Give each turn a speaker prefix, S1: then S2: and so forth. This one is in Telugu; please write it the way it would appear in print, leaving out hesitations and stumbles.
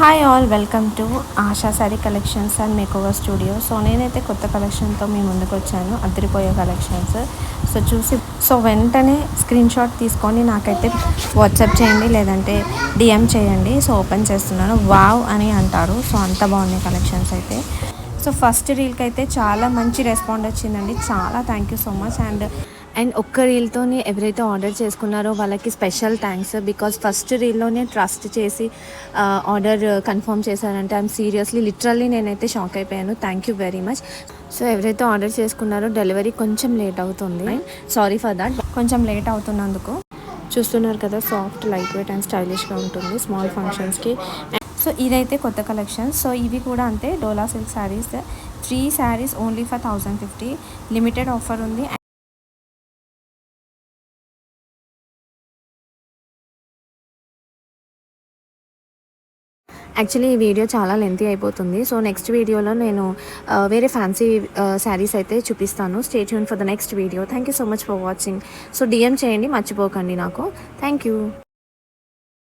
S1: Hi all, welcome to ASHA sari collections and makeover studio. So నేనైతే కొత్త కలెక్షన్తో మీ ముందుకు వచ్చాను, అద్దరిపోయే కలెక్షన్స్. సో వెంటనే స్క్రీన్ షాట్ తీసుకొని నాకైతే వాట్సాప్ చేయండి, లేదంటే డిఎం చేయండి. సో ఓపెన్ చేస్తున్నాను, వావ్ అని అంటారు. సో అంత బాగున్నాయి కలెక్షన్స్ అయితే. సో ఫస్ట్ రీల్కి అయితే చాలా మంచి రెస్పాండ్ వచ్చిందండి, చాలా thank you so much. And ఒక్క రీల్తోనే ఎవరైతే ఆర్డర్ చేసుకున్నారో వాళ్ళకి స్పెషల్ థ్యాంక్స్. బికాజ్ ఫస్ట్ రీల్లోనే ట్రస్ట్ చేసి ఆర్డర్ కన్ఫర్మ్ చేశారంటే ఐఎమ్ సీరియస్లీ లిటరల్లీ నేనైతే షాక్ అయిపోయాను. Thank you very much. So ఎవరైతే ఆర్డర్ చేసుకున్నారో డెలివరీ కొంచెం లేట్ అవుతుంది, సారీ ఫర్ దట్. కొంచెం లేట్ అవుతున్నందుకు. చూస్తున్నారు కదా, సాఫ్ట్, లైట్ వెయిట్ అండ్ స్టైలిష్గా ఉంటుంది స్మాల్ ఫంక్షన్స్కి. సో ఇదైతే కొత్త కలెక్షన్. సో ఇవి కూడా అంతే, Dola silk saris. 3 saris only for 1050. Limited offer ఉంది. యాక్చువల్లీ ఈ వీడియో చాలా లెంతీ అయిపోతుంది. సో నెక్స్ట్ వీడియోలో నేను వేరే ఫ్యాన్సీ శారీస్ అయితే చూపిస్తాను. Stay tune for the next video. Thank you so much for watching. So DM చేయండి, మర్చిపోకండి నాకు. థ్యాంక్ యూ.